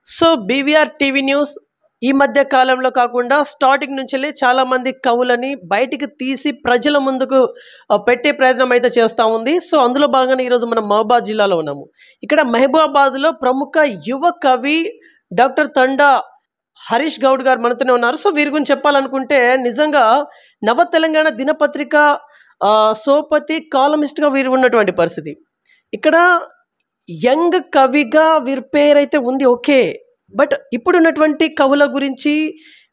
So BVR TV news ఈ మధ్య కాలంలో కాకుండా స్టార్టింగ్ నుంచెల్లి చాలా మంది కవులని బయటికి తీసి ప్రజల ముందుకు పెట్టే ప్రయత్నం అయితే చేస్తూ ఉంది. సో అందులో భాగంగానే ఈరోజు మనం మహబూబాబాద్ జిల్లాలో ఉన్నాము. ఇక్కడ మహబూబాబాద్లో ప్రముఖ యువ కవి డాక్టర్ తండా హరీష్ గౌడ్ గారు మనతోనే ఉన్నారు. సో వీరి గురించి చెప్పాలనుకుంటే నిజంగా నవ తెలంగాణ దినపత్రిక సోపతి కాలమిస్ట్గా వీరు ఉన్నటువంటి పరిస్థితి. ఇక్కడ యంగ్ కవిగా వీరి పేరైతే ఉంది, ఓకే. బట్ ఇప్పుడున్నటువంటి కవుల గురించి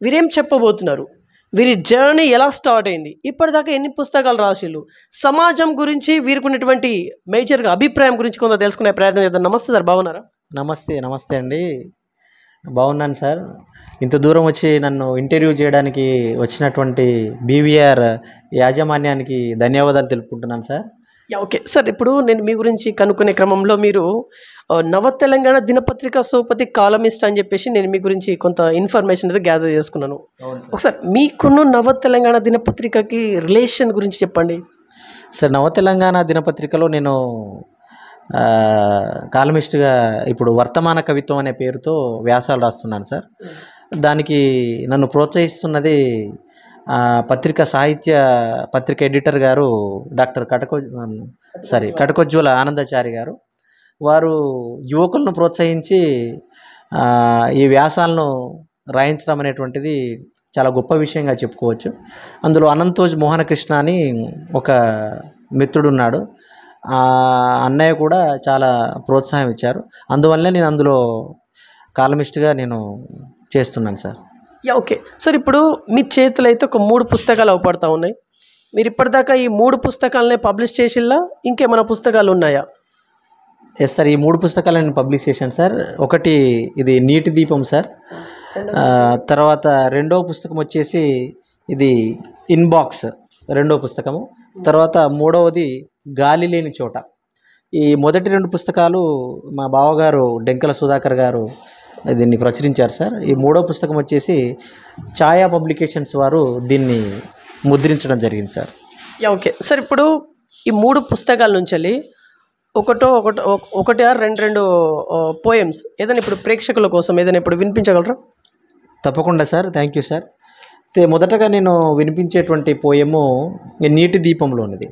వీరేం చెప్పబోతున్నారు, వీరి జర్నీ ఎలా స్టార్ట్ అయింది, ఇప్పటిదాకా ఎన్ని పుస్తకాలు రాసిళ్ళు, సమాజం గురించి వీరికి ఉన్నటువంటి మేజర్గా అభిప్రాయం గురించి కొంత తెలుసుకునే ప్రయత్నం చేద్దాం. నమస్తే సార్, బాగున్నారా? నమస్తే అండి, బాగున్నాను సార్. ఇంత దూరం వచ్చి నన్ను ఇంటర్వ్యూ చేయడానికి వచ్చినటువంటి బీవీఆర్ యాజమాన్యానికి ధన్యవాదాలు తెలుపుకుంటున్నాను సార్. ఓకే సార్, ఇప్పుడు నేను మీ గురించి కనుక్కునే క్రమంలో మీరు నవ తెలంగాణ దినపత్రిక సోపతి కాలమిస్ట్ అని చెప్పేసి నేను మీ గురించి కొంత ఇన్ఫర్మేషన్ అయితే గ్యాదర్ చేసుకున్నాను. ఒకసారి మీకున్న నవ తెలంగాణ దినపత్రికకి రిలేషన్ గురించి చెప్పండి సార్. నవ తెలంగాణ దినపత్రికలో నేను కాలమిస్ట్గా ఇప్పుడు వర్తమాన కవిత్వం అనే పేరుతో వ్యాసాలు రాస్తున్నాను సార్. దానికి నన్ను ప్రోత్సహిస్తున్నది పత్రిక సాహిత్య పత్రిక ఎడిటర్ గారు డాక్టర్ కటకొజ్జుల ఆనందాచారి గారు. వారు యువకులను ప్రోత్సహించి ఈ వ్యాసాలను రాయించడం అనేటువంటిది చాలా గొప్ప విషయంగా చెప్పుకోవచ్చు. అందులో అనంతోజ్ మోహనకృష్ణ అని ఒక మిత్రుడున్నాడు. అన్నయ్య కూడా చాలా ప్రోత్సాహం ఇచ్చారు. అందువల్లనే నేను అందులో కాలమిస్ట్గా నేను చేస్తున్నాను సార్. ఓకే సార్, ఇప్పుడు మీ చేతులు అయితే ఒక 3 పుస్తకాలు అవపడతా ఉన్నాయి. మీరు ఇప్పటిదాకా ఈ 3 పుస్తకాలనే పబ్లిష్ చేసిల్లా, ఇంకేమైనా పుస్తకాలు ఉన్నాయా? ఎస్ సార్, ఈ 3 పుస్తకాలు నేను పబ్లిష్ చేశాను సార్. ఒకటి ఇది నీటి దీపం సార్. తర్వాత రెండవ పుస్తకం వచ్చేసి ఇది ఇన్బాక్స్ రెండవ పుస్తకము. తర్వాత మూడవది గాలి లేని చోట. ఈ మొదటి 2 పుస్తకాలు మా బావగారు డెంకల సుధాకర్ గారు దీన్ని ప్రచురించారు సార్. ఈ మూడో పుస్తకం వచ్చేసి ఛాయా పబ్లికేషన్స్ వారు దీన్ని ముద్రించడం జరిగింది సార్. ఓకే సార్, ఇప్పుడు ఈ 3 పుస్తకాల నుంచి ఒకటి రెండు పోయమ్స్ ఏదైనా ఇప్పుడు ప్రేక్షకుల కోసం ఏదైనా ఇప్పుడు వినిపించగలరా? తప్పకుండా సార్, థ్యాంక్ యూ సార్. మొదటగా నేను వినిపించేటువంటి పోయము నీటి దీపంలోనిది.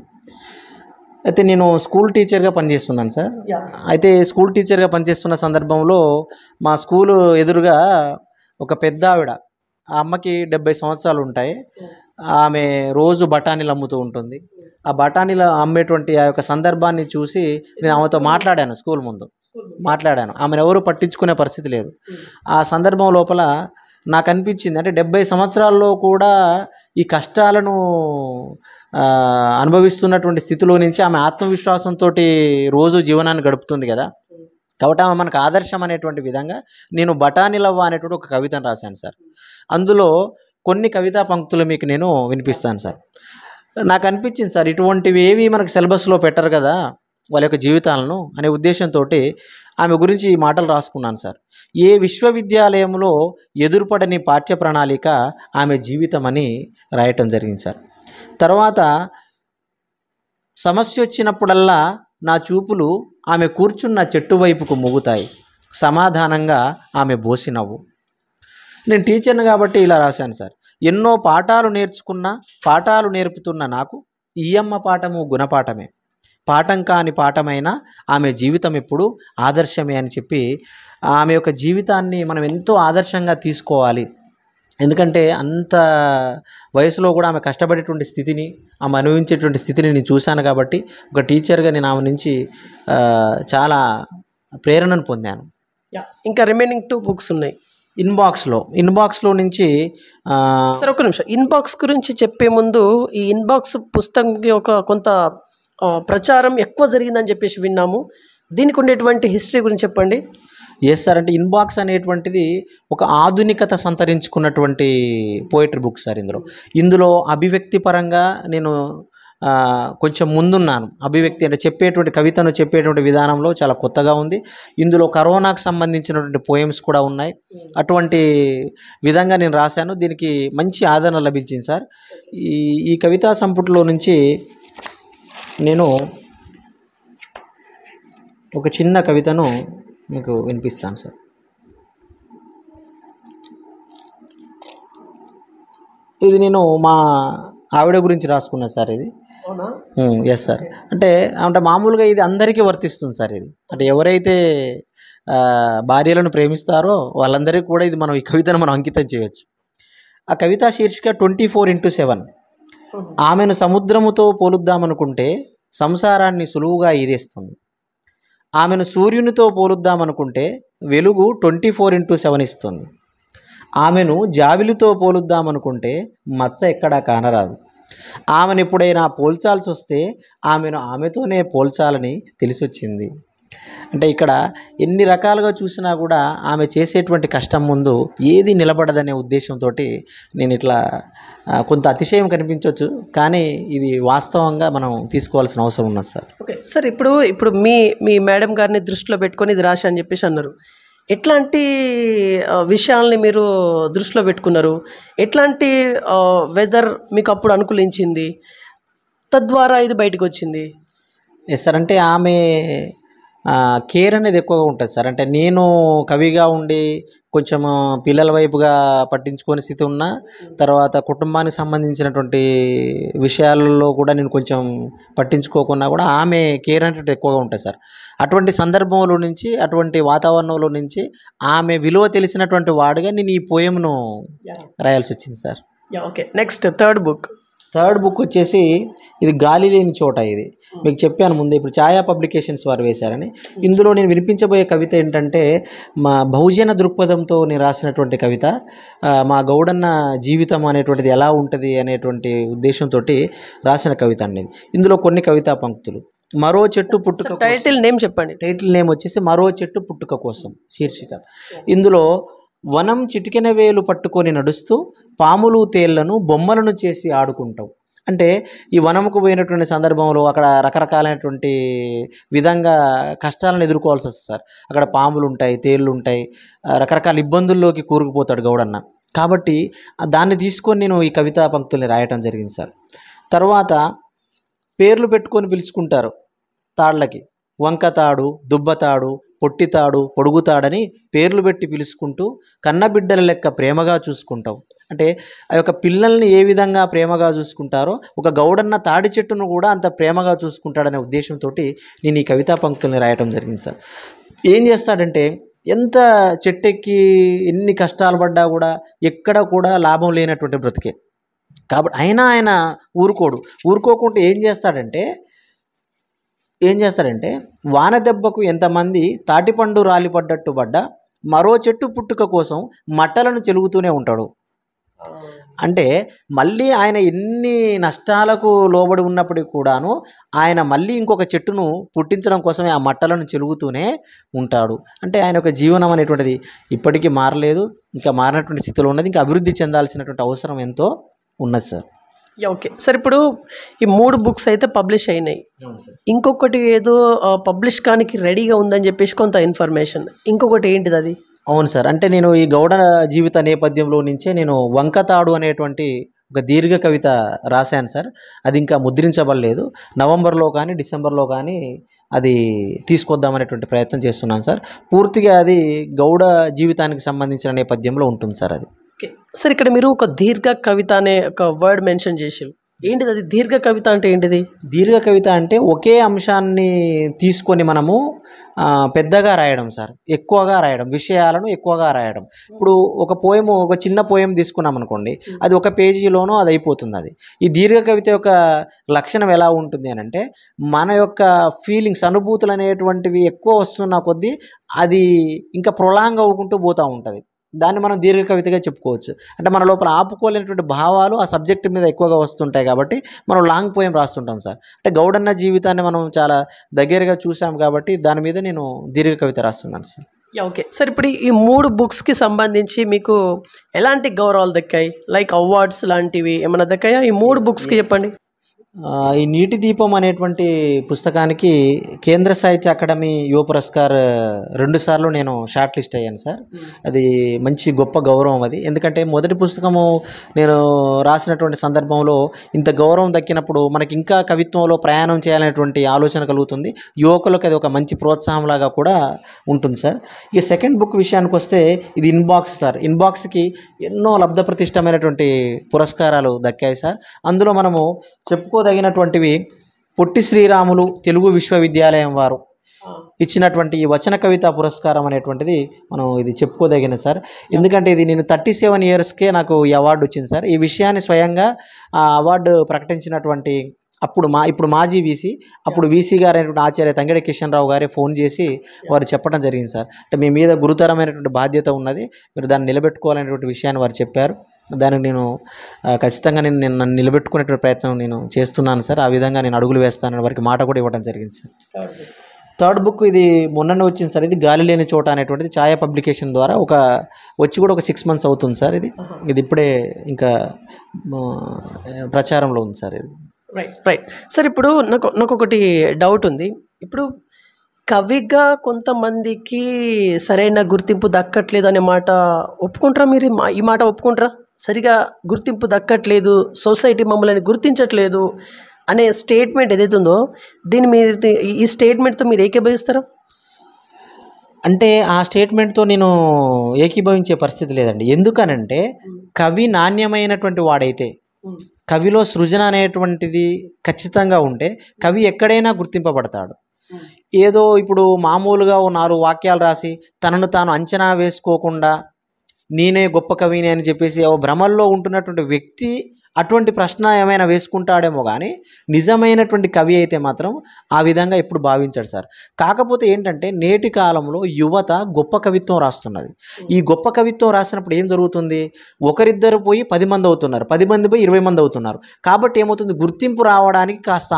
అయితే నేను స్కూల్ టీచర్గా పనిచేస్తున్నాను సార్. అయితే స్కూల్ టీచర్గా పనిచేస్తున్న సందర్భంలో మా స్కూలు ఎదురుగా ఒక పెద్ద ఆవిడ, ఆ అమ్మకి 70 సంవత్సరాలు ఉంటాయి. ఆమె రోజు బఠానీలు అమ్ముతూ ఉంటుంది. ఆ బఠానీలు అమ్మేటువంటి ఆ యొక్క సందర్భాన్ని చూసి నేను ఆమెతో మాట్లాడాను. స్కూల్ ముందు మాట్లాడాను. ఆమెను ఎవరు పట్టించుకునే పరిస్థితి లేదు. ఆ సందర్భం లోపల నాకు అనిపించింది, అంటే 70 సంవత్సరాల్లో కూడా ఈ కష్టాలను అనుభవిస్తున్నటువంటి స్థితిలో నుంచి ఆమె ఆత్మవిశ్వాసంతో రోజు జీవనాన్ని గడుపుతుంది కదా. కాబట్టి ఆమె మనకు ఆదర్శం అనేటువంటి విధంగా నేను బఠానీలవ్వ అనేటువంటి ఒక కవితను రాశాను సార్. అందులో కొన్ని కవితా పంక్తులు మీకు నేను వినిపిస్తాను సార్. నాకు అనిపించింది సార్, ఇటువంటివి ఏవి మనకు సిలబస్లో పెట్టరు కదా వాళ్ళ యొక్క జీవితాలను అనే ఉద్దేశంతో ఆమె గురించి ఈ మాటలు రాసుకున్నాను సార్. ఏ విశ్వవిద్యాలయంలో ఎదురుపడని పాఠ్య ప్రణాళిక ఆమె జీవితం అని రాయటం జరిగింది సార్. తర్వాత సమస్య వచ్చినప్పుడల్లా నా చూపులు ఆమె కూర్చున్న చెట్టు వైపుకు మొగుతాయి, సమాధానంగా ఆమె బోసి నవ్వు. నేను టీచర్ని కాబట్టి ఇలా రాశాను సార్. ఎన్నో పాఠాలు నేర్పుతున్న నాకు ఈ అమ్మ పాఠము గుణపాఠమే, పాఠం కాని పాఠమైనా ఆమె జీవితం ఎప్పుడు ఆదర్శమే అని చెప్పి ఆమె యొక్క జీవితాన్ని మనం ఎంతో ఆదర్శంగా తీసుకోవాలి. ఎందుకంటే అంత వయసులో కూడా ఆమె కష్టపడేటువంటి స్థితిని, ఆమె అనుభవించేటువంటి స్థితిని నేను చూశాను. కాబట్టి ఒక టీచర్గా నేను ఆమె నుంచి చాలా ప్రేరణను పొందాను. ఇంకా రిమైనింగ్ 2 బుక్స్ ఉన్నాయి ఇన్బాక్స్లో నుంచి. సార్ ఒక నిమిషం, ఇన్బాక్స్ గురించి చెప్పే ముందు ఈ ఇన్బాక్స్ పుస్తకం కొంత ప్రచారం ఎక్కువ జరిగిందని చెప్పేసి విన్నాము. దీనికి ఉండేటువంటి హిస్టరీ గురించి చెప్పండి. ఎస్ సార్, అంటే ఇన్బాక్స్ అనేటువంటిది ఒక ఆధునికత సంతరించుకున్నటువంటి పోయిటరీ బుక్ సార్. ఇందులో అభివ్యక్తి పరంగా నేను కొంచెం ముందున్నాను. అభివ్యక్తి అంటే కవితను చెప్పేటువంటి విధానంలో చాలా కొత్తగా ఉంది. ఇందులో కరోనాకు సంబంధించినటువంటి పోయమ్స్ కూడా ఉన్నాయి. అటువంటి విధంగా నేను రాశాను. దీనికి మంచి ఆదరణ లభించింది సార్. ఈ కవితా సంపుటిలో నుంచి నేను ఒక చిన్న కవితను మీకు వినిపిస్తాను సార్. ఇది నేను మా ఆవిడ గురించి రాసుకున్నా సార్ ఇది. అవునా? Yes sir. అంటే అంటే మామూలుగా ఇది అందరికీ వర్తిస్తుంది సార్ ఇది. అంటే ఎవరైతే భార్యలను ప్రేమిస్తారో వాళ్ళందరికీ కూడా ఇది మనం ఈ కవితను మనం అంకితం చేయొచ్చు. ఆ కవిత శీర్షిక 24/7. ఆమెను సముద్రముతో పోలుద్దామనుకుంటే సంసారాన్ని సులువుగా ఈదేస్తుంది. ఆమెను సూర్యునితో పోలుద్దామనుకుంటే వెలుగు 24/7 ఇస్తుంది. ఆమెను జాబిలితో పోలుద్దామనుకుంటే మచ్చ ఎక్కడా కానరాదు. ఆమెను ఎప్పుడైనా పోల్చాల్సి వస్తే ఆమెను ఆమెతోనే పోల్చాలని తెలిసొచ్చింది. అంటే ఇక్కడ ఎన్ని రకాలుగా చూసినా కూడా ఆమె చేసేటువంటి కష్టం ముందు ఏది నిలబడదనే ఉద్దేశంతో నేను ఇట్లా కొంత అతిశయం కనిపించవచ్చు, కానీ ఇది వాస్తవంగా మనం తీసుకోవాల్సిన అవసరం ఉన్నది సార్. ఓకే సార్, ఇప్పుడు మీ మేడం గారిని దృష్టిలో పెట్టుకొని ఇది రాశా అని చెప్పేసి అన్నారు. ఎట్లాంటి విషయాల్ని మీరు దృష్టిలో పెట్టుకున్నారు? ఎట్లాంటి వెదర్ మీకు అప్పుడు అనుకూలించింది, తద్వారా ఇది బయటకు వచ్చింది? Yes sir. అంటే ఆమె కేర్ అనేది ఎక్కువగా ఉంటుంది సార్. అంటే నేను కవిగా ఉండి కొంచెం పిల్లల వైపుగా పట్టించుకునే స్థితి ఉన్న తర్వాత కుటుంబానికి సంబంధించినటువంటి విషయాలలో కూడా నేను కొంచెం పట్టించుకోకున్నా కూడా ఆమె కేర్ అనేది ఎక్కువగా ఉంటుంది సార్. అటువంటి సందర్భంలో నుంచి, అటువంటి వాతావరణంలో నుంచి ఆమె విలువ తెలిసినటువంటి వాడుగా నేను ఈ పోయంను రాయాల్సి వచ్చింది sir. Okay, next third book వచ్చేసి ఇది గాలి లేని చోట. ఇది మీకు చెప్పాను ముందే, ఇప్పుడు ఛాయా పబ్లికేషన్స్ వారు వేశారని. ఇందులో నేను వినిపించబోయే కవిత ఏంటంటే మా బహుజన దృక్పథంతో నేను రాసినటువంటి కవిత. మా గౌడన్న జీవితం అనేటువంటిది ఎలా ఉంటుంది అనేటువంటి ఉద్దేశంతో రాసిన కవిత అండి. ఇందులో కొన్ని కవితా పంక్తులు. మరో చెట్టు పుట్టుక. టైటిల్ నేమ్ చెప్పండి. టైటిల్ నేమ్ వచ్చేసి మరో చెట్టు పుట్టుక కోసం శీర్షిక. ఇందులో వనం చిటికెన వేలు పట్టుకొని నడుస్తూ పాములు తేళ్లను బొమ్మలను చేసి ఆడుకుంటావు. అంటే ఈ వనముకు పోయినటువంటి సందర్భంలో అక్కడ రకరకాలైనటువంటి విధంగా కష్టాలను ఎదుర్కోవాల్సి వస్తుంది సార్. అక్కడ పాములు ఉంటాయి, తేళ్ళు ఉంటాయి, రకరకాల ఇబ్బందుల్లోకి కూరుకుపోతాడు గౌడన్న. కాబట్టి దాన్ని తీసుకొని నేను ఈ కవితా పంక్తుల్ని రాయటం జరిగింది సార్. తర్వాత పేర్లు పెట్టుకొని పిలుచుకుంటారు తాళ్ళకి. వంకతాడు, దుబ్బతాడు, పొట్టితాడు, పొడుగుతాడని పేర్లు పెట్టి పిలుచుకుంటూ కన్నబిడ్డల లెక్క ప్రేమగా చూసుకుంటావు. అంటే ఆ యొక్క పిల్లల్ని ఏ విధంగా ప్రేమగా చూసుకుంటారో ఒక గౌడన్న తాడి చెట్టును కూడా అంత ప్రేమగా చూసుకుంటాడనే ఉద్దేశంతో నేను ఈ కవితా పంక్తుల్ని రాయటం జరిగింది సార్. ఏం చేస్తాడంటే ఎంత చెట్టెక్కి ఎన్ని కష్టాలు పడ్డా కూడా ఎక్కడ కూడా లాభం లేనటువంటి బ్రతికే. కాబట్టి ఆయన ఊరుకోకుండా ఏం చేస్తాడంటే వాన దెబ్బకు ఎంతమంది తాటిపండు రాలిపడ్డట్టు పడ్డా మరో చెట్టు పుట్టుక కోసం మట్టలను చెలుగుతూనే ఉంటాడు. అంటే మళ్ళీ ఆయన ఎన్ని నష్టాలకు లోబడి ఉన్నప్పటికీ కూడాను ఆయన మళ్ళీ ఇంకొక చెట్టును పుట్టించడం కోసమే ఆ మట్టలను చెలుగుతూనే ఉంటాడు. అంటే ఆయన యొక్క జీవనం అనేటువంటిది ఇప్పటికీ మారలేదు, ఇంకా మారినటువంటి స్థితిలో ఉన్నది, ఇంకా అభివృద్ధి చెందాల్సినటువంటి అవసరం ఎంతో ఉన్నది సార్. ఓకే సార్, ఇప్పుడు ఈ 3 బుక్స్ అయితే పబ్లిష్ అయినాయి. ఇంకొకటి ఏదో పబ్లిష్ కానికి రెడీగా ఉందని చెప్పేసి కొంత ఇన్ఫర్మేషన్. ఇంకొకటి ఏంటిది అది? అవును సార్. అంటే నేను ఈ గౌడ జీవిత నేపథ్యంలో నుంచే నేను వంకతాడు అనేటువంటి ఒక దీర్ఘ కవిత రాశాను సార్. అది ఇంకా ముద్రించబడలేదు. నవంబర్లో కానీ డిసెంబర్లో కానీ అది తీసుకొద్దామనేటువంటి ప్రయత్నం చేస్తున్నాను సార్. పూర్తిగా అది గౌడ జీవితానికి సంబంధించిన నేపథ్యంలో ఉంటుంది సార్. అది ఓకే సార్, ఇక్కడ మీరు ఒక దీర్ఘ కవిత అనే ఒక వర్డ్ మెన్షన్ చేసారు. ఏంటిది అది? దీర్ఘ కవిత అంటే ఏంటిది? దీర్ఘ కవిత అంటే ఒకే అంశాన్ని తీసుకొని మనము పెద్దగా రాయడం సార్, ఎక్కువగా రాయడం, విషయాలను ఎక్కువగా రాయడం. ఇప్పుడు ఒక చిన్న పోయం తీసుకున్నాం అనుకోండి, అది ఒక పేజీలోనూ అది అయిపోతుంది. అది ఈ దీర్ఘ కవిత యొక్క లక్షణం ఎలా ఉంటుంది అని అంటే మన యొక్క ఫీలింగ్స్, అనుభూతులు అనేటువంటివి ఎక్కువ వస్తున్న కొద్దీ అది ఇంకా ప్రొలాంగ్ అవ్వుకుంటూ పోతూ ఉంటుంది. దాన్ని మనం దీర్ఘ కవితగా చెప్పుకోవచ్చు. అంటే మన లోపల ఆపుకోలేనటువంటి భావాలు ఆ సబ్జెక్ట్ మీద ఎక్కువగా వస్తుంటాయి కాబట్టి మనం లాంగ్ పోయం రాస్తుంటాం సార్. అంటే గౌడన్న జీవితాన్ని మనం చాలా దగ్గరగా చూసాం కాబట్టి దాని మీద నేను దీర్ఘ కవిత రాస్తున్నాను సార్. ఓకే సార్, ఇప్పుడు ఈ 3 బుక్స్కి సంబంధించి మీకు ఎలాంటి గౌరవాలు దక్కాయి? లైక్ అవార్డ్స్ లాంటివి ఏమైనా దక్కాయా? ఈ 3 బుక్స్కి చెప్పండి. ఈ నీటి దీపం అనేటువంటి పుస్తకానికి కేంద్ర సాహిత్య అకాడమీ యువ పురస్కార్ 2 సార్లు నేను షార్ట్ లిస్ట్ అయ్యాను సార్. అది మంచి గొప్ప గౌరవం అది. ఎందుకంటే మొదటి పుస్తకము నేను రాసినటువంటి సందర్భంలో ఇంత గౌరవం దక్కినప్పుడు మనకి ఇంకా కవిత్వంలో ప్రయాణం చేయాలనేటువంటి ఆలోచన కలుగుతుంది. యువకులకు అది ఒక మంచి ప్రోత్సాహంలాగా కూడా ఉంటుంది సార్. ఇక సెకండ్ బుక్ విషయానికి వస్తే ఇది ఇన్బాక్స్ సార్. ఇన్బాక్స్కి ఎన్నో లబ్ధప్రతిష్టమైనటువంటి పురస్కారాలు దక్కాయి సార్. అందులో మనము చెప్పుకోదగినటువంటివి పొట్టి శ్రీరాములు తెలుగు విశ్వవిద్యాలయం వారు ఇచ్చినటువంటి ఈ వచన కవిత పురస్కారం అనేటువంటిది మనం ఇది చెప్పుకోదగిన సార్. ఎందుకంటే ఇది నేను 37 ఇయర్స్కే నాకు ఈ అవార్డు వచ్చింది సార్. ఈ విషయాన్ని స్వయంగా ఆ అవార్డు ప్రకటించినటువంటి ఇప్పుడు మాజీ వీసీ, అప్పుడు వీసీ గారు అయినటువంటి ఆచార్య తంగెడి కిషన్ రావు గారే ఫోన్ చేసి వారు చెప్పడం జరిగింది సార్. అంటే మీ మీద గురుతరమైనటువంటి బాధ్యత ఉన్నది, మీరు దాన్ని నిలబెట్టుకోవాలనేటువంటి విషయాన్ని వారు చెప్పారు. దానికి నేను ఖచ్చితంగా నేను నన్ను నిలబెట్టుకునేటువంటి ప్రయత్నం నేను చేస్తున్నాను సార్. ఆ విధంగా నేను అడుగులు వేస్తానని వారికి మాట కూడా ఇవ్వడం జరిగింది సార్. థర్డ్ బుక్ ఇది మొన్ననే వచ్చింది సార్. ఇది గాలి లేని చోట అనేటువంటిది ఛాయా పబ్లికేషన్ ద్వారా వచ్చి కూడా ఒక 6 months అవుతుంది సార్. ఇది ఇప్పుడే ఇంకా ప్రచారంలో ఉంది సార్. ఇది రైట్ సార్. ఇప్పుడు నాకు ఒకటి డౌట్ ఉంది. ఇప్పుడు కవిగా కొంతమందికి సరైన గుర్తింపు దక్కట్లేదు అనే మాట ఒప్పుకుంటారా మీరు? ఈ మాట ఒప్పుకుంటారా? సరిగా గుర్తింపు దక్కట్లేదు, సొసైటీ మమ్మల్ని గుర్తించట్లేదు అనే స్టేట్మెంట్ ఏదైతే ఉందో ఈ స్టేట్మెంట్తో మీరు ఏకీభవిస్తారా? అంటే ఆ స్టేట్మెంట్తో నేను ఏకీభవించే పరిస్థితి లేదండి. ఎందుకనంటే కవి నాణ్యమైనటువంటి వాడైతే, కవిలో సృజన అనేటువంటిది ఖచ్చితంగా ఉంటే కవి ఎక్కడైనా గుర్తింపబడతాడు. ఏదో ఇప్పుడు మామూలుగా 4 వాక్యాలు రాసి తనను తాను అంచనా వేసుకోకుండా నేనే గొప్ప కవిని అని చెప్పేసి భ్రమల్లో ఉంటున్నటువంటి వ్యక్తి అటువంటి ప్రశ్న ఏమైనా వేసుకుంటాడేమో కానీ నిజమైనటువంటి కవి అయితే మాత్రం ఆ విధంగా ఎప్పుడు భావించాడు సార్. కాకపోతే ఏంటంటే నేటి కాలంలో యువత గొప్ప కవిత్వం రాస్తున్నది. ఈ గొప్ప కవిత్వం రాసినప్పుడు ఏం జరుగుతుంది? ఒకరిద్దరు పోయి 10 మంది అవుతున్నారు, 10 మంది పోయి 20 మంది అవుతున్నారు. కాబట్టి ఏమవుతుంది? గుర్తింపు రావడానికి కాస్త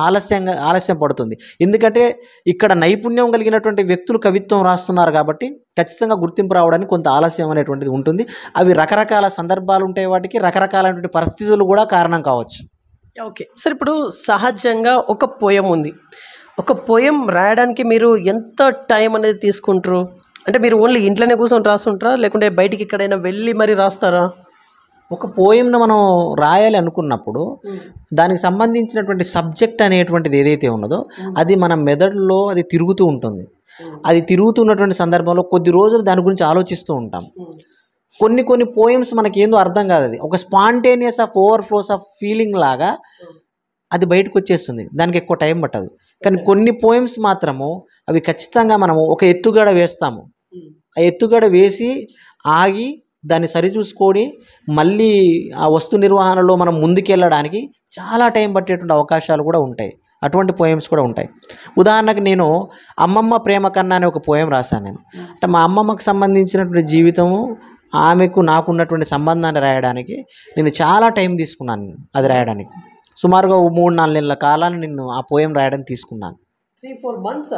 ఆలస్యం పడుతుంది. ఎందుకంటే ఇక్కడ నైపుణ్యం కలిగినటువంటి వ్యక్తులు కవిత్వం రాస్తున్నారు కాబట్టి ఖచ్చితంగా గుర్తింపు రావడానికి కొంత ఆలస్యం అనేటువంటిది ఉంటుంది. అవి రకరకాల సందర్భాలు ఉంటాయి, వాటికి రకరకాలైనటువంటి పరిస్థితులు కూడా కారణం కావచ్చు. Okay sir. ఇప్పుడు సహజంగా ఒక పోయం ఉంది. ఒక పోయం రాయడానికి మీరు ఎంత టైం అనేది తీసుకుంటారు? అంటే మీరు ఓన్లీ ఇంట్లోనే కూర్చొని రాస్తుంటారా, లేకుంటే బయటికి ఎక్కడైనా వెళ్ళి మరి రాస్తారా? ఒక పోయంను మనం రాయాలి అనుకున్నప్పుడు దానికి సంబంధించినటువంటి సబ్జెక్ట్ అనేటువంటిది ఏదైతే ఉన్నదో అది మన మెదడులో అది తిరుగుతూ ఉంటుంది. అది తిరుగుతున్నటువంటి సందర్భంలో కొద్ది రోజులు దాని గురించి ఆలోచిస్తూ ఉంటాం. కొన్ని పోయమ్స్ మనకి ఏందో అర్థం కాదు, అది ఒక స్పాంటేనియస్ ఓవర్ఫ్లోస్ ఆఫ్ ఫీలింగ్ లాగా అది బయటకు వచ్చేస్తుంది. దానికి ఎక్కువ టైం పట్టదు. కానీ కొన్ని పోయమ్స్ మాత్రము అవి ఖచ్చితంగా మనము ఒక ఎత్తుగడ వేస్తాము. ఆ ఎత్తుగడ వేసి ఆగి దాన్ని సరిచూసుకొని మళ్ళీ ఆ వస్తు నిర్వహణలో మనం ముందుకెళ్ళడానికి చాలా టైం పట్టేటువంటి అవకాశాలు కూడా ఉంటాయి. అటువంటి పోయమ్స్ కూడా ఉంటాయి. ఉదాహరణకు నేను అమ్మమ్మ ప్రేమ కన్నా అనే ఒక పోయం రాశాను నేను. అంటే మా అమ్మమ్మకు సంబంధించినటువంటి జీవితము, ఆమెకు నాకున్నటువంటి సంబంధాన్ని రాయడానికి నేను చాలా టైం తీసుకున్నాను. అది రాయడానికి సుమారుగా 3-4 నెలల కాలాన్ని నేను ఆ పోయం రాయడానికి తీసుకున్నాను. 3-4 months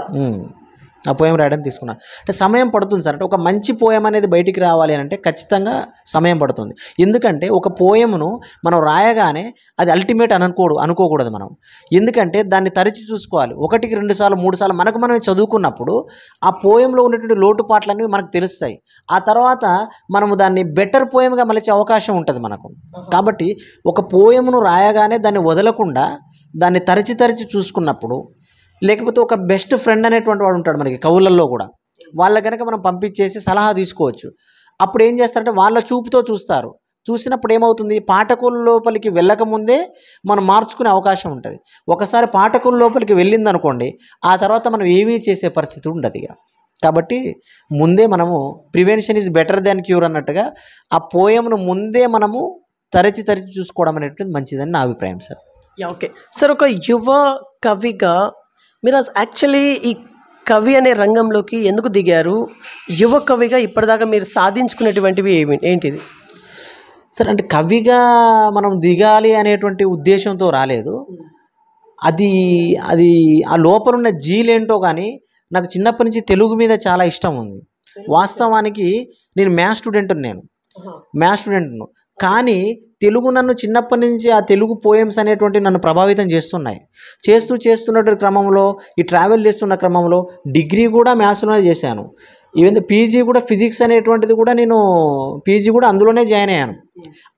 ఆ పోయం రాయడానికి తీసుకున్నాను. అంటే సమయం పడుతుంది సార్. అంటే ఒక మంచి పోయం అనేది బయటికి రావాలి అంటే ఖచ్చితంగా సమయం పడుతుంది. ఎందుకంటే ఒక పోయమును మనం రాయగానే అది అల్టిమేట్ అనుకోకూడదు మనం. ఎందుకంటే దాన్ని తరచి చూసుకోవాలి. 1కి 2 సార్లు 3 సార్లు మనమే చదువుకున్నప్పుడు ఆ పోయంలో ఉన్నటువంటి లోటుపాట్లన్నీ మనకు తెలుస్తాయి. ఆ తర్వాత మనము దాన్ని బెటర్ పోయంగా మలిచే అవకాశం ఉంటుంది మనకు. కాబట్టి ఒక పోయమును రాయగానే దాన్ని వదలకుండా దాన్ని తరచి చూసుకున్నప్పుడు, లేకపోతే ఒక బెస్ట్ ఫ్రెండ్ అనేటువంటి వాడు ఉంటాడు మనకి కవులల్లో కూడా, వాళ్ళ కనుక మనం పంపించేసి సలహా తీసుకోవచ్చు. అప్పుడు ఏం చేస్తారంటే వాళ్ళ చూపుతో చూస్తారు. చూసినప్పుడు ఏమవుతుంది? పాఠకుల లోపలికి వెళ్ళకముందే మనం మార్చుకునే అవకాశం ఉంటుంది. ఒకసారి పాఠకుల లోపలికి వెళ్ళిందనుకోండి, ఆ తర్వాత మనం ఏమీ చేసే పరిస్థితి ఉండదు ఇక. కాబట్టి ముందే మనము prevention is better than cure అన్నట్టుగా ఆ పోయంను ముందే మనము తరచి చూసుకోవడం అనేటువంటిది మంచిదని నా అభిప్రాయం సార్. Okay sir. ఒక యువ కవిగా మీరు యాక్చువల్లీ ఈ కవి అనే రంగంలోకి ఎందుకు దిగారు? యువ కవిగా ఇప్పటిదాకా మీరు సాధించుకునేటువంటివి ఏంటిది సార్? అంటే కవిగా మనం దిగాలి అనేటువంటి ఉద్దేశంతో రాలేదు. అది ఆ లోపలున్న జీలేంటో కానీ నాకు చిన్నప్పటి నుంచి తెలుగు మీద చాలా ఇష్టం ఉంది. వాస్తవానికి నేను మ్యాథ్స్ స్టూడెంట్. నేను మ్యాథ్స్ స్టూడెంట్ను. కానీ తెలుగు నన్ను చిన్నప్పటి నుంచి ఆ తెలుగు పోయమ్స్ అనేటువంటి నన్ను ప్రభావితం చేస్తున్నాయి. చేస్తున్నటువంటి క్రమంలో ఈ ట్రావెల్ చేస్తున్న క్రమంలో డిగ్రీ కూడా మ్యాథ్స్లోనే చేశాను. ఈవెన్ పీజీ కూడా ఫిజిక్స్ అనేటువంటిది కూడా నేను పీజీ కూడా అందులోనే జాయిన్ అయ్యాను.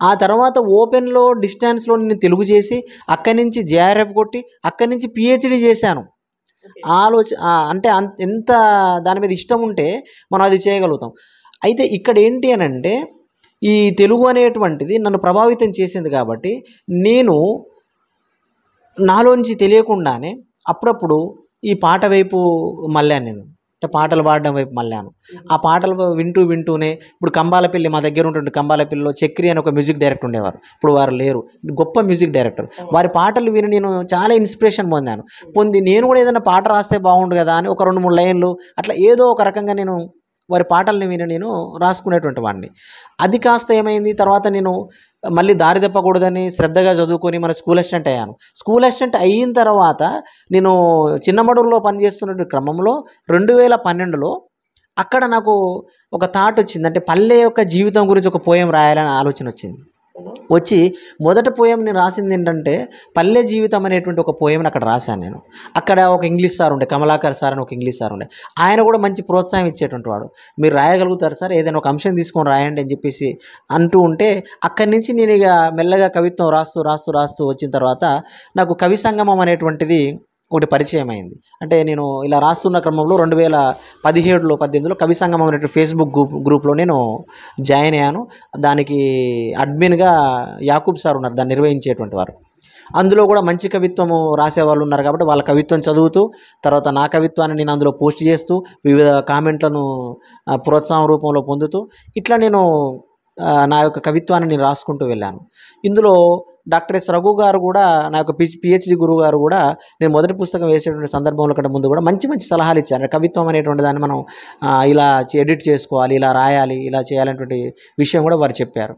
ఆ తర్వాత ఓపెన్లో డిస్టెన్స్లో నేను తెలుగు చేసి అక్కడి నుంచి జేఆర్ఎఫ్ కొట్టి అక్కడి నుంచి పిహెచ్డి చేశాను. అంటే ఎంత దాని మీద ఇష్టం ఉంటే మనం అది చేయగలుగుతాం. అయితే ఇక్కడ ఏంటి అని అంటే ఈ తెలుగు అనేటువంటిది నన్ను ప్రభావితం చేసింది కాబట్టి నేను నాలోంచి తెలియకుండానే అప్పుడప్పుడు ఈ పాట వైపు మళ్ళాను. నేను అంటే పాటలు పాడడం వైపు మళ్ళాను. ఆ పాటలు వింటూనే ఇప్పుడు కంబాలపల్లి మా దగ్గర ఉంటుండే కంబాలపల్లిలో చక్రి అని ఒక మ్యూజిక్ డైరెక్టర్ ఉండేవారు. ఇప్పుడు వారు లేరు. గొప్ప మ్యూజిక్ డైరెక్టర్. వారి పాటలు విని నేను చాలా ఇన్స్పిరేషన్ పొంది నేను కూడా ఏదైనా పాట రాస్తే బాగుండు కదా అని ఒక 2-3 లైన్లు అట్లా ఏదో ఒక రకంగా నేను వారి పాటల్ని విని నేను రాసుకునేటువంటి వాడిని. అది కాస్త ఏమైంది, తర్వాత నేను మళ్ళీ దారి తప్పకూడదని శ్రద్ధగా చదువుకొని మన స్కూల్ అసిస్టెంట్ అయ్యాను. స్కూల్ అసిస్టెంట్ అయిన తర్వాత నేను చిన్నమడూరులో పనిచేస్తున్న క్రమంలో 2012లో అక్కడ నాకు ఒక థాట్ వచ్చింది. అంటే పల్లె యొక్క జీవితం గురించి ఒక పోయం రాయాలని ఆలోచన వచ్చి మొదటి పోయం నేను రాసింది ఏంటంటే పల్లె జీవితం అనేటువంటి ఒక పోయంని అక్కడ రాశాను నేను. అక్కడ ఒక ఇంగ్లీష్ సార్ ఉండే, కమలాకర్ సార్ అని ఒక ఇంగ్లీష్ సార్ ఉండే. ఆయన కూడా మంచి ప్రోత్సాహం ఇచ్చేటువంటి వాడు. మీరు రాయగలుగుతారు సార్, ఏదైనా ఒక అంశం తీసుకొని రాయండి అని చెప్పేసి అంటూ ఉంటే అక్కడి నుంచి నేను ఇక మెల్లగా కవిత్వం రాస్తూ వచ్చిన తర్వాత నాకు కవి సంగమం అనేటువంటిది ఒకటి పరిచయం అయింది. అంటే నేను ఇలా రాస్తున్న క్రమంలో 2017-18లో కవి సంగమం అనే ఫేస్బుక్ గ్రూప్లో నేను జాయిన్ అయ్యాను. దానికి అడ్మిన్గా యాకూబ్ సార్ ఉన్నారు, దాన్ని నిర్వహించేటువంటి వారు. అందులో కూడా మంచి కవిత్వము రాసేవాళ్ళు ఉన్నారు కాబట్టి వాళ్ళ కవిత్వం చదువుతూ తర్వాత నా కవిత్వాన్ని నేను అందులో పోస్ట్ చేస్తూ వివిధ కామెంట్లను ప్రోత్సాహం రూపంలో పొందుతూ ఇట్లా నేను నా యొక్క కవిత్వాన్ని నేను రాసుకుంటూ వెళ్ళాను. ఇందులో డాక్టర్ ఎస్ రఘు గారు కూడా నా యొక్క పిహెచ్డి గురువు గారు కూడా నేను మొదటి పుస్తకం వేసేటువంటి సందర్భంలో కంటే ముందు కూడా మంచి సలహాలు ఇచ్చారు. కవిత్వం అనేటువంటి దాన్ని మనం ఇలా ఎడిట్ చేసుకోవాలి, ఇలా రాయాలి, ఇలా చేయాలనేటువంటి విషయం కూడా వారు చెప్పారు.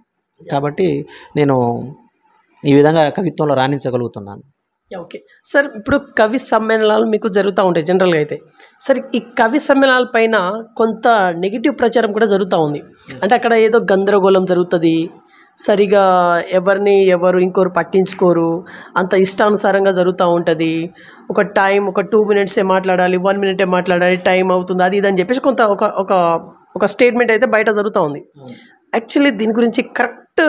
కాబట్టి నేను ఈ విధంగా కవిత్వంలో రాణించగలుగుతున్నాను. ఓకే సార్, ఇప్పుడు కవి సమ్మేళనాలు మీకు జరుగుతూ ఉంటాయి జనరల్గా. అయితే సరే, ఈ కవి సమ్మేళనాల పైన కొంత నెగిటివ్ ప్రచారం కూడా జరుగుతూ ఉంది. అంటే అక్కడ ఏదో గందరగోళం జరుగుతుంది, సరిగా ఎవరు ఇంకోరు పట్టించుకోరు, అంత ఇష్టానుసారంగా జరుగుతూ ఉంటుంది. ఒక 2 మినిట్సే మాట్లాడాలి, 1 మినిటే మాట్లాడాలి, టైం అవుతుంది, అది ఇది అని చెప్పేసి కొంత ఒక స్టేట్మెంట్ అయితే బయట జరుగుతూ ఉంది. యాక్చువల్లీ దీని గురించి కరెక్ట్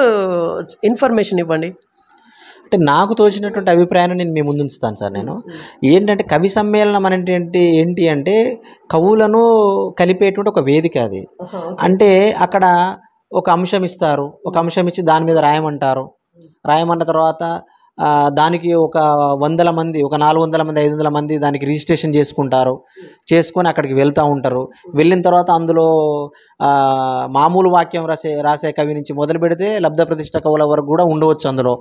ఇన్ఫర్మేషన్ ఇవ్వండి. అంటే నాకు తోచినటువంటి అభిప్రాయాన్ని నేను మీ ముందు ఉంచుతాను సార్. నేను ఏంటంటే కవి సమ్మేళనం అంటే ఏంటి అంటే కవులను కలిపేటువంటి ఒక వేదిక అది. అంటే అక్కడ ఒక అంశం ఇస్తారు, ఒక అంశం ఇచ్చి దాని మీద రాయమన్న తర్వాత దానికి ఒక 100 మంది, ఒక 400 మంది 500 మంది దానికి రిజిస్ట్రేషన్ చేసుకొని అక్కడికి వెళ్తూ ఉంటారు. వెళ్ళిన తర్వాత అందులో మామూలు వాక్యం రాసే కవి నుంచి మొదలు పెడితే లబ్ధ ప్రతిష్ట కవుల వరకు కూడా ఉండవచ్చు. అందులో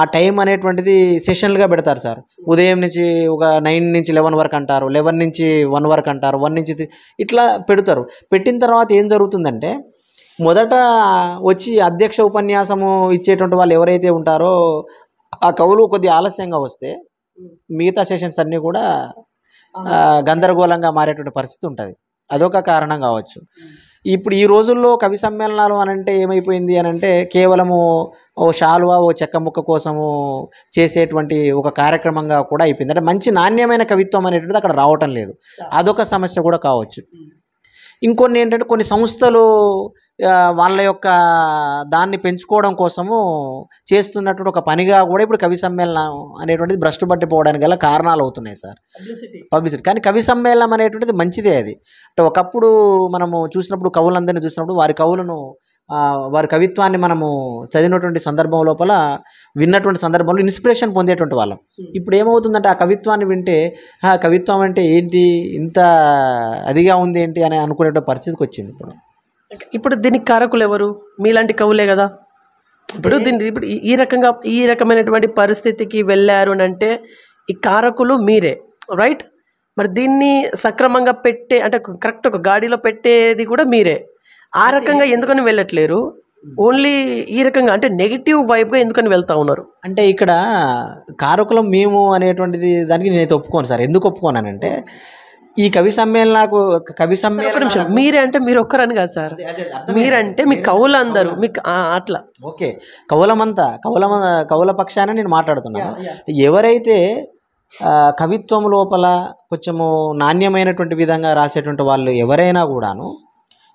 ఆ టైం అనేటువంటిది సెషన్లుగా పెడతారు సార్. ఉదయం నుంచి ఒక 9 నుంచి 11 వరకు అంటారు, 11 నుంచి 1 వరకు అంటారు, 1 నుంచి ఇట్లా పెడతారు. పెట్టిన తర్వాత ఏం జరుగుతుందంటే మొదట వచ్చి అధ్యక్ష ఉపన్యాసము ఇచ్చేటువంటి వాళ్ళు ఎవరైతే ఉంటారో ఆ కవులు కొద్దిగా ఆలస్యంగా వస్తే మిగతా సెషన్స్ అన్నీ కూడా గందరగోళంగా మారేటువంటి పరిస్థితి ఉంటుంది. అదొక కారణం కావచ్చు. ఇప్పుడు ఈ రోజుల్లో కవి సమ్మేళనాలు అనంటే ఏమైపోయింది అనంటే కేవలము ఓ శాలువా, ఓ చెక్క ముక్క కోసము చేసేటువంటి ఒక కార్యక్రమంగా కూడా అయిపోయింది. అంటే మంచి నాణ్యమైన కవిత్వం అనేటువంటిది అక్కడ రావటం లేదు. అదొక సమస్య కూడా కావచ్చు. ఇంకొన్ని ఏంటంటే కొన్ని సంస్థలు వాళ్ళ యొక్క దాన్ని పెంచుకోవడం కోసము చేస్తున్నటువంటి ఒక పనిగా కూడా ఇప్పుడు కవి సమ్మేళనం అనేటువంటిది భ్రష్టు పట్టిపోవడానికి గల కారణాలు అవుతున్నాయి సార్. పబ్లిసిటీ. కానీ కవి సమ్మేళనం అనేటువంటిది మంచిదే. అది అంటే ఒకప్పుడు మనము చూసినప్పుడు కవులందరినీ చూసినప్పుడు వారి కవిత్వాన్ని మనము చదివినటువంటి సందర్భం లోపల విన్నటువంటి సందర్భంలో ఇన్స్పిరేషన్ పొందేటువంటి వాళ్ళం. ఇప్పుడు ఏమవుతుందంటే ఆ కవిత్వాన్ని వింటే కవిత్వం అంటే ఏంటి, ఇంత అదిగా ఉంది ఏంటి అని అనుకునే పరిస్థితికి వచ్చింది. ఇప్పుడు దీనికి కారకులు ఎవరు? మీలాంటి కవులే కదా. ఇప్పుడు ఈ రకమైనటువంటి పరిస్థితికి వెళ్ళారు అని అంటే ఈ కారకులు మీరే, రైట్? మరి దీన్ని సక్రమంగా అంటే కరెక్ట్ ఒక గాడిలో పెట్టేది కూడా మీరే. ఆ రకంగా ఎందుకని వెళ్ళట్లేరు? ఓన్లీ ఈ రకంగా అంటే నెగిటివ్ వైబ్గా ఎందుకని వెళ్తూ ఉన్నారు? అంటే ఇక్కడ కారకులం మేము అనేటువంటిది దానికి నేనైతే ఒప్పుకోను సార్. ఎందుకు ఒప్పుకోనానంటే ఈ కవి సమ్మేళనాలకు కవి ఒక సమ్మేళన నిమిషం, మీరే అంటే మీరు ఒక్కరని కాదు సార్, మీరంటే మీ కవులందరూ మీకు అట్లా. ఓకే, కవుల పక్షాన నేను మాట్లాడుతున్నాను. ఎవరైతే కవిత్వం లోపల కొంచెము నాణ్యమైనటువంటి విధంగా రాసేటువంటి వాళ్ళు ఎవరైనా కూడాను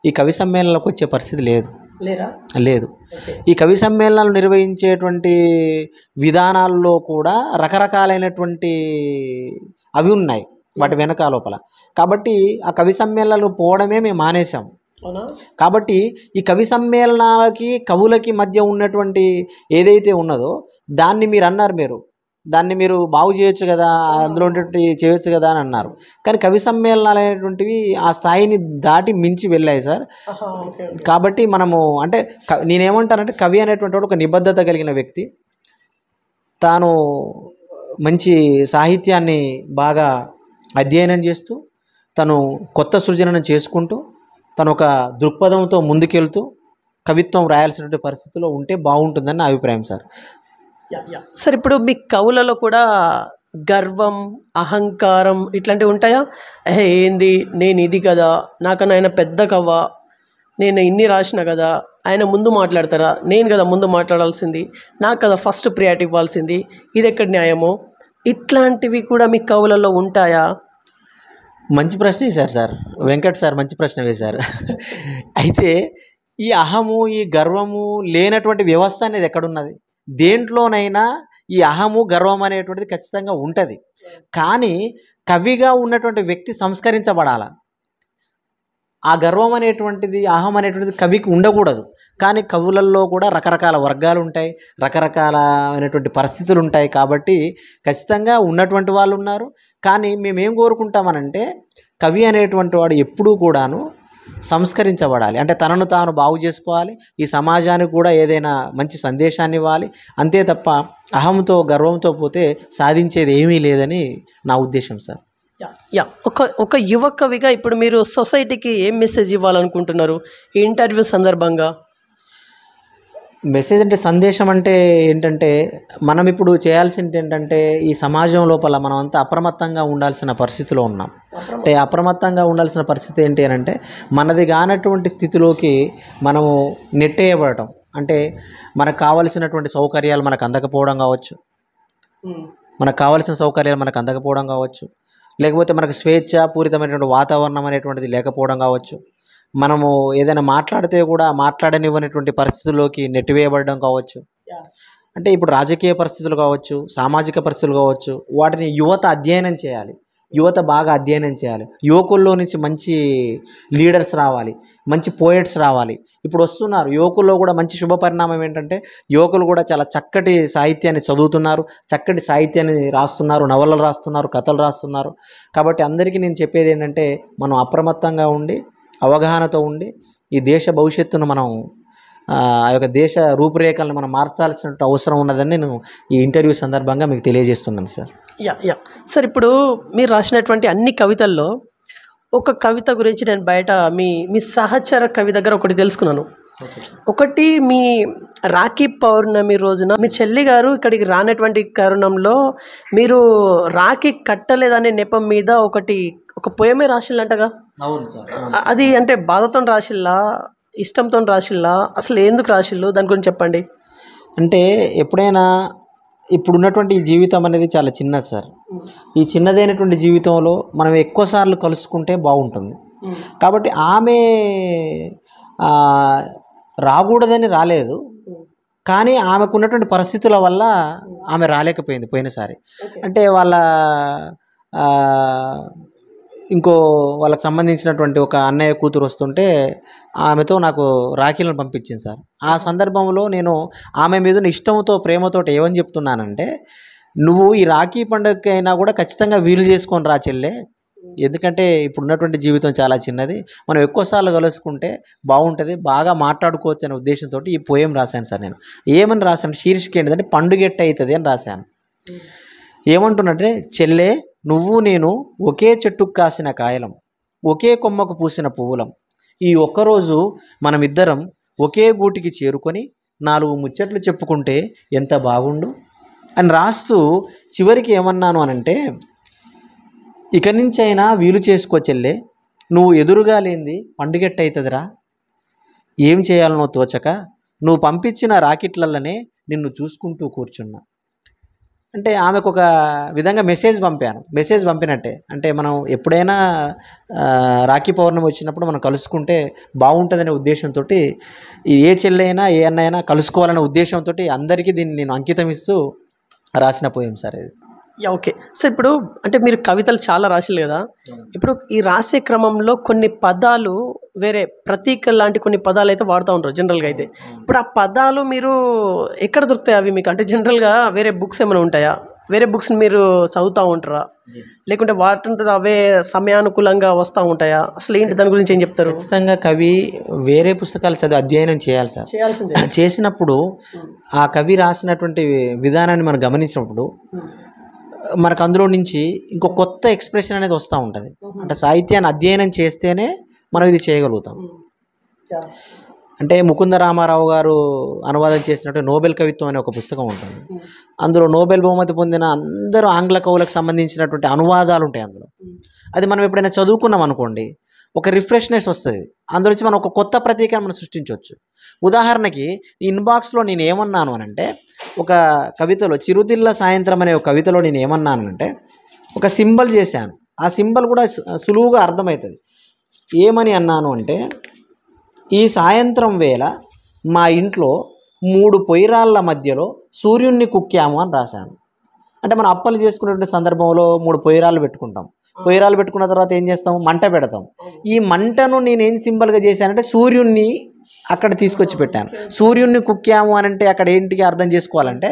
ఈ కవి సమ్మేళనాలకు వచ్చే పరిస్థితి లేదు. లేదు. ఈ కవి సమ్మేళనాలు నిర్వహించేటువంటి విధానాల్లో కూడా రకరకాలైనటువంటి అవి ఉన్నాయి వాటి వెనక లోపల. కాబట్టి ఆ కవి సమ్మేళనాలు పోవడమే మేము మానేసాం. కాబట్టి ఈ కవి సమ్మేళనాలకి కవులకి మధ్య ఉన్నటువంటి ఏదైతే ఉన్నదో దాన్ని మీరు అన్నారు, దాన్ని మీరు బాగు చేయొచ్చు కదా, అందులో చేయొచ్చు కదా అని అన్నారు. కానీ కవి సమ్మేళనాలు అనేటువంటివి ఆ స్థాయిని దాటి మించి వెళ్ళాయి సార్. కాబట్టి మనము అంటే నేనేమంటానంటే కవి అనేటువంటి వాడు ఒక నిబద్ధత కలిగిన వ్యక్తి, తాను మంచి సాహిత్యాన్ని బాగా అధ్యయనం చేస్తూ తను కొత్త సృజనను చేసుకుంటూ తను ఒక దృక్పథంతో ముందుకెళ్తూ కవిత్వం రాయాల్సినటువంటి పరిస్థితిలో ఉంటే బాగుంటుందని నా అభిప్రాయం సార్. సార్ ఇప్పుడు మీ కవులలో కూడా గర్వం, అహంకారం ఇట్లాంటివి ఉంటాయా? ఏంది నేను ఇది కదా, నాకన్నా ఆయన పెద్ద కవ్వ, నేను ఇన్ని రాసిన కదా, ఆయన ముందు మాట్లాడతారా, నేను కదా ముందు మాట్లాడాల్సింది, నాకు కదా ఫస్ట్ ప్రియారిటీ ఇవ్వాల్సింది, ఇది ఎక్కడ న్యాయమో, ఇట్లాంటివి కూడా మీ కవులలో ఉంటాయా? మంచి ప్రశ్న వేశారు సార్ వెంకట్ సార్, మంచి ప్రశ్న వేశారు. అయితే ఈ అహము, ఈ గర్వము లేనటువంటి వ్యవస్థ అనేది ఎక్కడున్నది? దేంట్లోనైనా ఈ అహము, గర్వం అనేటువంటిది ఖచ్చితంగా ఉంటుంది. కానీ కవిగా ఉన్నటువంటి వ్యక్తి సంస్కరించబడాల. ఆ గర్వం అనేటువంటిది, అహం అనేటువంటిది కవికి ఉండకూడదు. కానీ కవులలో కూడా రకరకాల వర్గాలు ఉంటాయి, రకరకాలైనటువంటి పరిస్థితులు ఉంటాయి. కాబట్టి ఖచ్చితంగా ఉన్నటువంటి వాళ్ళు ఉన్నారు. కానీ మేమేం కోరుకుంటామనంటే కవి అనేటువంటి వాడు ఎప్పుడూ కూడాను సంస్కరించబడాలి. అంటే తనను తాను బాగు చేసుకోవాలి, ఈ సమాజానికి కూడా ఏదైనా మంచి సందేశాన్ని ఇవ్వాలి. అంతే తప్ప అహంతో, గర్వంతో పోతే సాధించేది ఏమీ లేదని నా ఉద్దేశం సార్. ఒక యువ కవిగా ఇప్పుడు మీరు సొసైటీకి ఏం మెసేజ్ ఇవ్వాలనుకుంటున్నారు ఈ ఇంటర్వ్యూ సందర్భంగా? మెసేజ్ అంటే, సందేశం అంటే ఏంటంటే, మనం ఇప్పుడు చేయాల్సింది ఏంటంటే ఈ సమాజం లోపల మనం అంతా అప్రమత్తంగా ఉండాల్సిన పరిస్థితిలో ఉన్నాం. అంటే అప్రమత్తంగా ఉండాల్సిన పరిస్థితి ఏంటి అని అంటే మనది కానటువంటి స్థితిలోకి మనము నెట్టేయబడటం. అంటే మనకు కావలసినటువంటి సౌకర్యాలు మనకు అందకపోవడం కావచ్చు, లేకపోతే మనకు స్వేచ్ఛాపూరితమైనటువంటి వాతావరణం అనేటువంటిది లేకపోవడం కావచ్చు, మనము ఏదైనా మాట్లాడితే కూడా మాట్లాడనివ్వనటువంటి పరిస్థితుల్లోకి నెట్టివేయబడడం కావచ్చు. అంటే ఇప్పుడు రాజకీయ పరిస్థితులు కావచ్చు, సామాజిక పరిస్థితులు కావచ్చు, వాటిని యువత అధ్యయనం చేయాలి. యువత బాగా అధ్యయనం చేయాలి. యువకుల్లో నుంచి మంచి లీడర్స్ రావాలి, మంచి పోయెట్స్ రావాలి. ఇప్పుడు వస్తున్నారు యువకుల్లో కూడా. మంచి శుభపరిణామం ఏంటంటే యువకులు కూడా చాలా చక్కటి సాహిత్యాన్ని చదువుతున్నారు, చక్కటి సాహిత్యాన్ని రాస్తున్నారు, నవలలు రాస్తున్నారు, కథలు రాస్తున్నారు. కాబట్టి అందరికీ నేను చెప్పేది ఏంటంటే మనం అప్రమత్తంగా ఉండి, అవగాహనతో ఉండి ఈ దేశ భవిష్యత్తును మనం, ఆ యొక్క దేశ రూపురేఖలను మనం మార్చాల్సిన అవసరం ఉన్నదని నేను ఈ ఇంటర్వ్యూ సందర్భంగా మీకు తెలియజేస్తున్నాను సార్. సార్ ఇప్పుడు మీరు రాసినటువంటి అన్ని కవితల్లో ఒక కవిత గురించి నేను బయట మీ సహచర కవి దగ్గర ఒకటి తెలుసుకున్నాను. ఒకటి మీ రాఖీ పౌర్ణమి రోజున మీ చెల్లి గారు ఇక్కడికి రానటువంటి తరుణంలో మీరు రాఖీ కట్టలేదనే నెపం మీద ఒక పోయమే రాసిల్లంటగా. అవును సార్. అది అంటే బాధతో రాసిల్లా, ఇష్టంతో రాసిల్లా, అసలు ఎందుకు రాసిల్లు, దాని గురించి చెప్పండి. అంటే ఎప్పుడైనా ఇప్పుడున్నటువంటి ఈ జీవితం అనేది చాలా చిన్నది సార్. ఈ చిన్నదైనటువంటి జీవితంలో మనం ఎక్కువసార్లు కలుసుకుంటే బాగుంటుంది. కాబట్టి ఆమె రాకూడదని రాలేదు, కానీ ఆమెకు ఉన్నటువంటి పరిస్థితుల వల్ల ఆమె రాలేకపోయింది పోయినసారి. అంటే వాళ్ళకి సంబంధించినటువంటి ఒక అన్నయ్య కూతురు వస్తుంటే ఆమెతో నాకు రాఖీలను పంపించింది సార్. ఆ సందర్భంలో నేను ఆమె మీద ఇష్టంతో, ప్రేమతో ఏమని చెప్తున్నానంటే, నువ్వు ఈ రాఖీ పండుగకి అయినా కూడా ఖచ్చితంగా వీలు చేసుకొని రా చెల్లె, ఎందుకంటే ఇప్పుడున్నటువంటి జీవితం చాలా చిన్నది, మనం ఎక్కువసార్లు కలుసుకుంటే బాగుంటుంది, బాగా మాట్లాడుకోవచ్చు అనే ఉద్దేశంతో ఈ పోయం రాశాను సార్. నేను ఏమని రాశాను, శీర్షిక ఏంటిదంటే పండుగెట్ట అవుతుంది అని రాశాను. ఏమంటున్నట్టే, చెల్లె నువ్వు నేను ఒకే చెట్టుకు కాసిన కాయలం, ఒకే కొమ్మకు పూసిన పువ్వులం, ఈ ఒక్కరోజు మనమిద్దరం ఒకే గూటికి చేరుకొని 4 ముచ్చట్లు చెప్పుకుంటే ఎంత బాగుండు అని రాస్తూ చివరికి ఏమన్నాను అనంటే, ఇక నుంచి అయినా వీలు చేసుకో చెల్లే, నువ్వు ఎదురుగా లేనిది పండుగెట్టయితదిరా, ఏం చేయాలనో తోచక నువ్వు పంపించిన రాకెట్లల్లనే నిన్ను చూసుకుంటూ కూర్చున్నా. అంటే ఆమెకు ఒక విధంగా మెసేజ్ పంపినట్టే. అంటే మనం ఎప్పుడైనా రాఖీ పౌర్ణమి వచ్చినప్పుడు మనం కలుసుకుంటే బాగుంటుందనే ఉద్దేశంతో, ఏ చెల్లైనా ఏ అన్నైనా కలుసుకోవాలనే ఉద్దేశంతో అందరికీ దీన్ని నేను అంకితం ఇస్తూ రాసిన పోయాం సార్ ఇది. Okay sir. ఇప్పుడు అంటే మీరు కవితలు చాలా రాసిలు కదా, ఇప్పుడు ఈ రాసే క్రమంలో కొన్ని పదాలు వేరే ప్రతీక లాంటి కొన్ని పదాలు అయితే వాడుతూ ఉంటారు జనరల్గా అయితే. ఇప్పుడు ఆ పదాలు మీరు ఎక్కడ దొరుకుతాయి అవి మీకు? అంటే జనరల్గా వేరే బుక్స్ ఏమైనా ఉంటాయా? వేరే బుక్స్ని మీరు చదువుతూ ఉంటారా, లేకుంటే వాటితో అవే సమయానుకూలంగా వస్తూ ఉంటాయా? అసలు ఏంటి దాని గురించి ఏం చెప్తారు? ఖచ్చితంగా కవి వేరే పుస్తకాలు చదివి అధ్యయనం చేయాలి సార్. చేసినప్పుడు ఆ కవి రాసినటువంటి విధానాన్ని మనం గమనించినప్పుడు మనకు అందులో నుంచి ఇంకో కొత్త ఎక్స్ప్రెషన్ అనేది వస్తూ ఉంటుంది. అంటే సాహిత్యాన్ని అధ్యయనం చేస్తేనే మనం ఇది చేయగలుగుతాం. అంటే ముకుంద రామారావు గారు అనువాదం చేసినట్టు నోబెల్ కవిత్వం అనే ఒక పుస్తకం ఉంటుంది. అందులో నోబెల్ బహుమతి పొందిన అందరూ ఆంగ్ల కవులకు సంబంధించినటువంటి అనువాదాలు ఉంటాయి అందులో. అది మనం ఎప్పుడైనా చదువుకున్నాం అనుకోండి, ఒక రిఫ్రెష్నెస్ వస్తుంది. అందులో నుంచి మనం ఒక కొత్త ప్రతీకను మనం సృష్టించవచ్చు. ఉదాహరణకి ఇన్బాక్స్లో నేను ఏమన్నాను అని అంటే, ఒక కవితలో చిరుతిళ్ళ సాయంత్రం అనే ఒక కవితలో నేను ఏమన్నాను అంటే, ఒక సింబల్ చేశాను. ఆ సింబల్ కూడా సులువుగా అర్థమవుతుంది. ఏమని అన్నాను అంటే, ఈ సాయంత్రం వేళ మా ఇంట్లో 3 పొయ్యిరాళ్ళ మధ్యలో సూర్యుడిని కుక్కాము అని రాశాను. అంటే మనం అప్పలు చేసుకునేటువంటి సందర్భంలో 3 పొయ్యిరాళ్ళు పెట్టుకుంటాం. పొయ్యిరాళ్ళు పెట్టుకున్న తర్వాత ఏం చేస్తాం? మంట పెడతాం. ఈ మంటను నేను ఏం సింబల్గా చేశానంటే సూర్యుడిని అక్కడ తీసుకొచ్చి పెట్టాను. సూర్యుడిని కుక్కాము అని అంటే అక్కడ ఏంటికి అర్థం చేసుకోవాలంటే,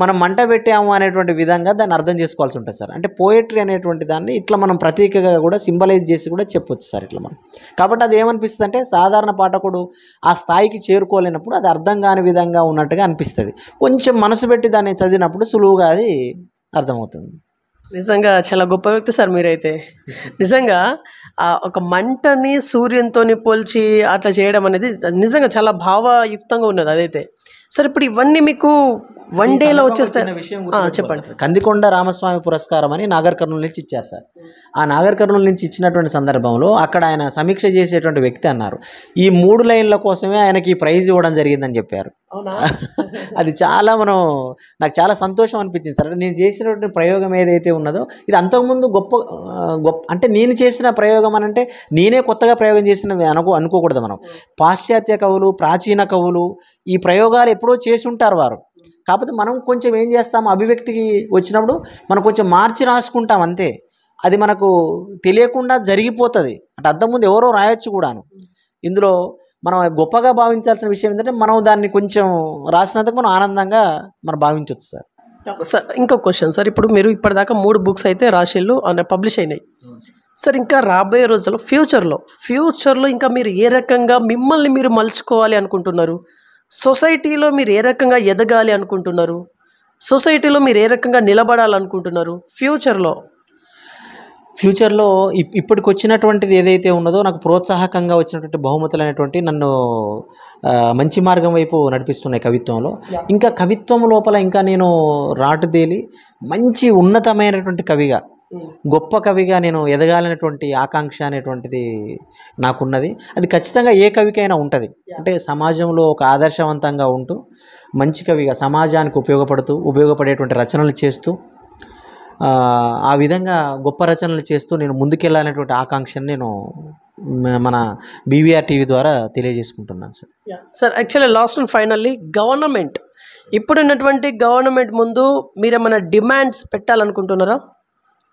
మనం మంట పెట్టాము అనేటువంటి విధంగా దాన్ని అర్థం చేసుకోవాల్సి ఉంటుంది సార్. అంటే పోయట్రీ అనేటువంటి దాన్ని ఇట్లా మనం ప్రతీకగా కూడా సింబలైజ్ చేసి కూడా చెప్పొచ్చు సార్ ఇట్లా మనం. కాబట్టి అది ఏమనిపిస్తుంది అంటే, సాధారణ పాఠకుడు ఆ స్థాయికి చేరుకోలేనప్పుడు అది అర్థం కాని విధంగా ఉన్నట్టుగా అనిపిస్తుంది. కొంచెం మనసు పెట్టి దాన్ని చదివినప్పుడు సులువుగా అది అర్థమవుతుంది. నిజంగా చాలా గొప్ప వ్యక్తి సార్ మీరైతే. నిజంగా ఒక మంటని సూర్యునితో పోల్చి అట్లా చేయడం అనేది నిజంగా చాలా భావయుక్తంగా ఉన్నది అదైతే. సార్ ఇప్పుడు ఇవన్నీ మీకు వన్ డేలో వచ్చేస్తే చెప్పండి. కందికొండ రామస్వామి పురస్కారం అని నాగర్ కర్నూలు నుంచి ఇచ్చారు సార్. ఆ నాగర్ కర్నూలు నుంచి ఇచ్చినటువంటి సందర్భంలో అక్కడ ఆయన సమీక్ష చేసేటువంటి వ్యక్తి అన్నారు, ఈ 3 లైన్ల కోసమే ఆయనకి ప్రైజ్ ఇవ్వడం జరిగిందని చెప్పారు. అది చాలా నాకు చాలా సంతోషం అనిపించింది సార్. నేను చేసినటువంటి ప్రయోగం ఏదైతే ఉన్నదో ఇది అంతకుముందు గొప్ప అంటే నేను చేసిన ప్రయోగం అని అంటే నేనే కొత్తగా ప్రయోగం చేసిన అనుకోకూడదు మనం. పాశ్చాత్య కవులు, ప్రాచీన కవులు ఈ ప్రయోగాలు ఎప్పుడో చేసి ఉంటారు వారు. కాకపోతే మనం కొంచెం ఏం చేస్తాము, అభివ్యక్తికి వచ్చినప్పుడు మనం కొంచెం మార్చి రాసుకుంటాం అంతే. అది మనకు తెలియకుండా జరిగిపోతుంది. అంటే అంతకుముందు ఎవరో రాయొచ్చు కూడాను. ఇందులో మనం గొప్పగా భావించాల్సిన విషయం ఏంటంటే, మనం దాన్ని కొంచెం రాసినందుకు మనం ఆనందంగా మనం భావించవచ్చు సార్. సార్ ఇంకొక క్వశ్చన్ సార్, ఇప్పుడు మీరు ఇప్పటిదాకా 3 బుక్స్ అయితే రాసిళ్ళు పబ్లిష్ అయినాయి సార్. ఇంకా రాబోయే రోజుల్లో ఫ్యూచర్లో ఇంకా మీరు ఏ రకంగా మిమ్మల్ని మీరు మలుచుకోవాలి అనుకుంటున్నారు? సొసైటీలో మీరు ఏ రకంగా ఎదగాలి అనుకుంటున్నారు? సొసైటీలో మీరు ఏ రకంగా నిలబడాలనుకుంటున్నారు ఫ్యూచర్లో ఇప్పటికి వచ్చినటువంటిది ఏదైతే ఉన్నదో, నాకు ప్రోత్సాహకంగా వచ్చినటువంటి బహుమతులు అనేటువంటి నన్ను మంచి మార్గం వైపు నడిపిస్తున్నాయి కవిత్వంలో. ఇంకా కవిత్వం లోపల ఇంకా నేను రాటుదేలి మంచి ఉన్నతమైనటువంటి కవిగా, గొప్ప కవిగా నేను ఎదగాలనేటువంటి ఆకాంక్ష అనేటువంటిది నాకున్నది. అది ఖచ్చితంగా ఏ కవికైనా ఉంటుంది. అంటే సమాజంలో ఒక ఆదర్శవంతంగా ఉంటూ మంచి కవిగా సమాజానికి ఉపయోగపడేటువంటి రచనలు చేస్తూ ఆ విధంగా గొప్ప రచనలు చేస్తూ నేను ముందుకెళ్ళాలనేటువంటి ఆకాంక్షను నేను మన బీవీఆర్ టీవీ ద్వారా తెలియజేసుకుంటున్నాను sir. Sir actually last and finally ఇప్పుడున్నటువంటి గవర్నమెంట్ ముందు మీరేమైనా డిమాండ్స్ పెట్టాలనుకుంటున్నారా?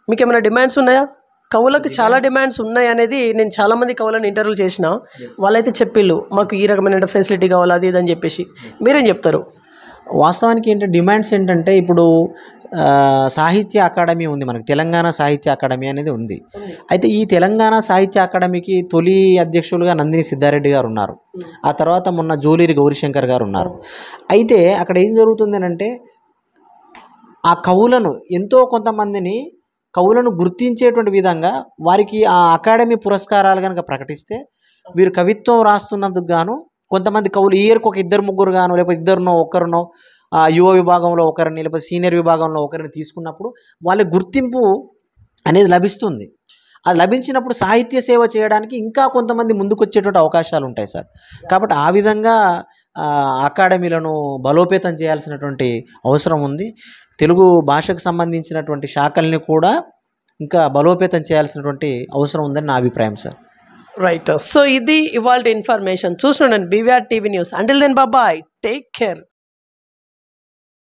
మీకు ఏమైనా డిమాండ్స్ ఉన్నాయా? కవులకు చాలా డిమాండ్స్ ఉన్నాయి అనేది నేను చాలామంది కవులను ఇంటర్వ్యూలు చేసిన వాళ్ళైతే చెప్పిళ్ళు, మాకు ఈ రకమైన ఫెసిలిటీ కావాలి అది ఇది అని చెప్పేసి. మీరేం చెప్తారు? వాస్తవానికి డిమాండ్స్ ఏంటంటే, ఇప్పుడు సాహిత్య అకాడమీ ఉంది మనకు, తెలంగాణ సాహిత్య అకాడమీ అనేది ఉంది. అయితే ఈ తెలంగాణ సాహిత్య అకాడమీకి తొలి అధ్యక్షులుగా నందిని సిద్ధారెడ్డి గారు ఉన్నారు. ఆ తర్వాత మొన్న జూలూరి గౌరీశంకర్ గారు ఉన్నారు. అయితే అక్కడ ఏం జరుగుతుంది అంటే, ఆ కవులను కొంతమందిని కవులను గుర్తించేటువంటి విధంగా వారికి ఆ అకాడమీ పురస్కారాలు కనుక ప్రకటిస్తే, వీరు కవిత్వం రాస్తున్నందుకు గాను కొంతమంది కవులు ఇయర్కి ఒక 2-3 గాను, లేకపోతే 2 ఒకరునో యువ విభాగంలో ఒకరిని, లేకపోతే సీనియర్ విభాగంలో ఒకరిని తీసుకున్నప్పుడు వాళ్ళ గుర్తింపు అనేది లభిస్తుంది. అది లభించినప్పుడు సాహిత్య సేవ చేయడానికి ఇంకా కొంతమంది ముందుకొచ్చేటువంటి అవకాశాలు ఉంటాయి సార్. కాబట్టి ఆ విధంగా అకాడమీలను బలోపేతం చేయాల్సినటువంటి అవసరం ఉంది. తెలుగు భాషకు సంబంధించినటువంటి శాఖల్ని కూడా ఇంకా బలోపేతం చేయాల్సినటువంటి అవసరం ఉందని నా అభిప్రాయం సార్. రైట్. సో ఇది ఇవాళ ఇన్ఫర్మేషన్. చూస్తుండండి BVR TV news. Until then bye, take care.